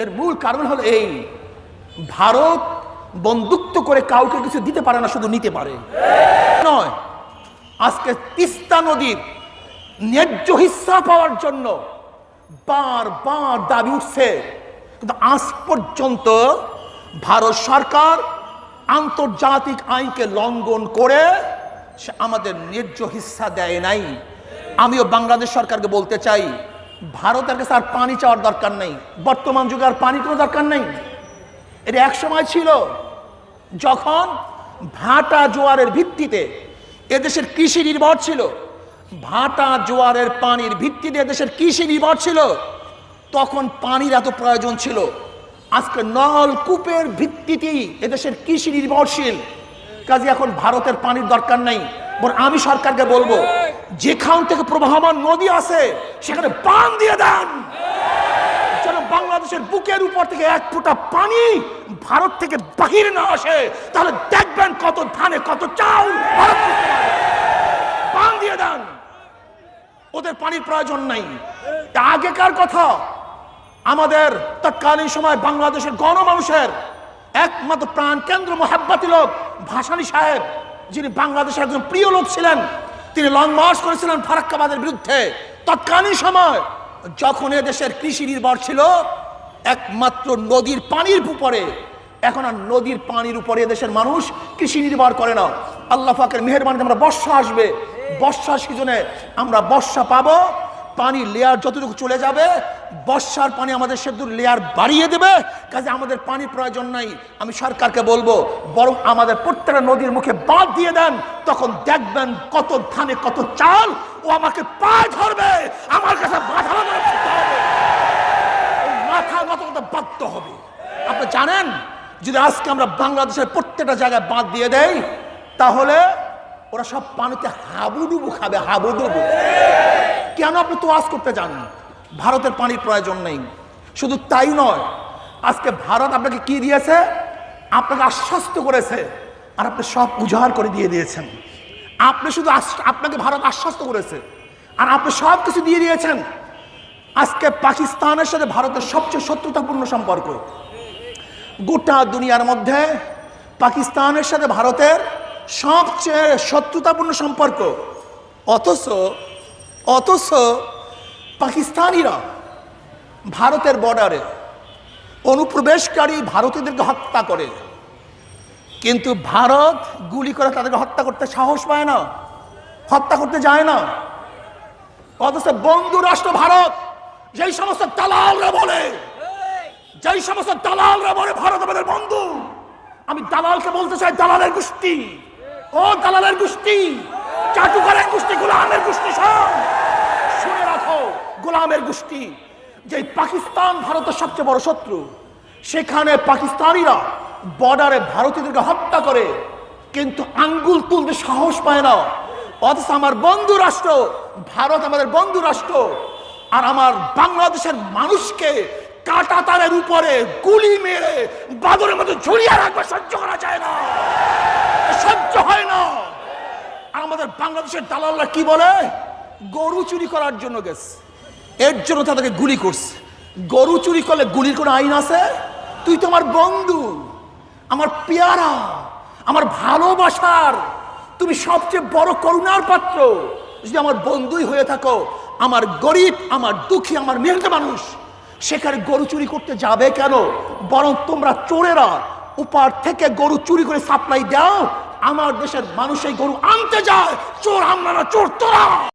এর মূল কারণ হলো এই, ভারত বন্ধুত্ব করে কাউকে কিছু দিতে পারে না, শুধু নিতে পারে নয়। আজকে তিস্তা নদীর ন্যায্য হিস্সা পাওয়ার জন্য বারবার দাবি উঠছে, কিন্তু আজ পর্যন্ত ভারত সরকার আন্তর্জাতিক আইনকে লঙ্ঘন করে সে আমাদের ন্যায্য হিস্সা দেয় নাই। আমিও বাংলাদেশ সরকারকে বলতে চাই, ভারতের কাছে আর পানি চাওয়ার দরকার নেই, বর্তমান যুগে আর পানির কোনো দরকার নেই। এটা এক সময় ছিল যখন ভাটা জোয়ারের ভিত্তিতে এদেশের কৃষি নির্ভর ছিল, ভাটা জোয়ারের পানির ভিত্তিতে এদেশের কৃষি নির্ভর ছিল, তখন পানির এত প্রয়োজন ছিল। আজকে নলকূপের ভিত্তিতেই এদেশের কৃষি নির্ভরশীল, কাজে এখন ভারতের পানির দরকার নেই। বরং আমি সরকারকে বলবো, যেখান থেকে প্রবাহমান নদী আছে সেখানে বাঁধ দিয়ে দেন, যেন বাংলাদেশের বুকের উপর থেকে এক ফোঁটা পানি ভারত থেকে বাহিরে না আসে। তাহলে দেখবেন কত ধানে কত চাউল বাঁধ দিয়ে দেন। ওদের পানির প্রয়োজন নাই। আগেকার কথা, আমাদের তৎকালীন সময় বাংলাদেশের গণমানুষের একমাত্র প্রাণ কেন্দ্র মোহাব্বতি লোক ভাসানী সাহেব, যিনি বাংলাদেশের একজন প্রিয় লোক ছিলেন, তিনি লং মার্চ করেছিলেন ফারাক্কাবাদের বিরুদ্ধে। তৎকালীন সময় যখন এদেশের কৃষি নির্ভর ছিল একমাত্র নদীর পানির উপরে, এখন আর নদীর পানির উপরে এদেশের মানুষ কৃষি নির্ভর করে না। আল্লাহ পাকের মেহেরবানিতে আমরা বর্ষা আসবে, বর্ষা সিজনে আমরা বর্ষা পাবো, পানির লেয়ার যতটুকু চলে যাবে বর্ষার পানি আমাদের সেতুর লেয়ার বাড়িয়ে দেবে, কাজে আমাদের পানির প্রয়োজন নাই। আমি সরকারকে বলবো, বরং আমাদের প্রত্যেকটা নদীর মুখে বাঁধ দিয়ে দেন, তখন দেখবেন কত ধানে কত চাল ও আমাকে পায়ে ধরবে, আমার কাছে মাথা নত করতে বাধ্য হবে। আপনি জানেন, যদি আজকে আমরা বাংলাদেশের প্রত্যেকটা জায়গায় বাঁধ দিয়ে দেই, তাহলে ওরা সব পানিতে হাবুডুবু খাবে, হাবুডুবু। কেন আপনি তো আজ করতে যান? ভারতের পানির প্রয়োজন নেই। শুধু তাই নয়, আজকে ভারত আপনাকে কি দিয়েছে? আপনাকে আশ্বস্ত করেছে, আর আপনি সব উজাড় করে দিয়ে দিয়েছেন। আপনি শুধু আপনাকে ভারত আশ্বস্ত করেছে, আর আপনি সব কিছু দিয়ে দিয়েছেন। আজকে পাকিস্তানের সাথে ভারতের সবচেয়ে শত্রুতাপূর্ণ সম্পর্ক গোটা দুনিয়ার মধ্যে। পাকিস্তানের সাথে ভারতের সবচেয়ে শত্রুতাপূর্ণ সম্পর্ক, অথচ পাকিস্তানিরা ভারতের বর্ডারে অনুপ্রবেশকারী ভারতীয়দেরকে হত্যা করে, কিন্তু ভারত গুলি করে তাদেরকে হত্যা করতে সাহস পায় না, হত্যা করতে যায় না। অথচ বন্ধু রাষ্ট্র ভারত যেই সমস্ত দালালরা বলে ভারত আমাদের বন্ধু, আমি দালালকে বলতে চাই, দালালের গোষ্ঠী, ও দালালের গোষ্ঠী, চাটুকারের গোষ্ঠী, গোলামের গোষ্ঠী, সব শুনে রাখো, গোলামের গোষ্ঠী। যে পাকিস্তান ভারতের সবচেয়ে বড় শত্রু, সেখানে পাকিস্তানিরা বর্ডারে ভারতীয়দেরকে হত্যা করে, কিন্তু আঙ্গুল তুলতে সাহস পায় না। অথচ আমার বন্ধু রাষ্ট্র ভারত আমাদের বন্ধু রাষ্ট্র, আর আমার বাংলাদেশের মানুষকে কাঁটা তারের উপরে গুলি মেরে বাদরের মতো ঝুলিয়ে রাখবে, সহ্য করা যায় না, সহ্য হয় না। আর আমাদের বাংলাদেশের দালালরা কি বলে? গরু চুরি করার জন্য গেছে, এর জন্য তাদেরকে গুলি করছে। গরু চুরি করলে গুলির কোনো আইন আছে? তুই তো আমার বন্ধু, আমার পেয়ারা, আমার ভালোবাসার, তুমি সবচেয়ে বড় করুণার পাত্র। যদি আমার বন্ধুই হয়ে থাকো, আমার গরিব, আমার দুঃখী, আমার মেহনত মানুষ, সেখানে গরু চুরি করতে যাবে কেন? বরং তোমরা চোরেরা উপার থেকে গরু চুরি করে সাপ্লাই দাও, আমার দেশের মানুষ এই গরু আনতে যায়। চোর আমরা না, চোর তোরা।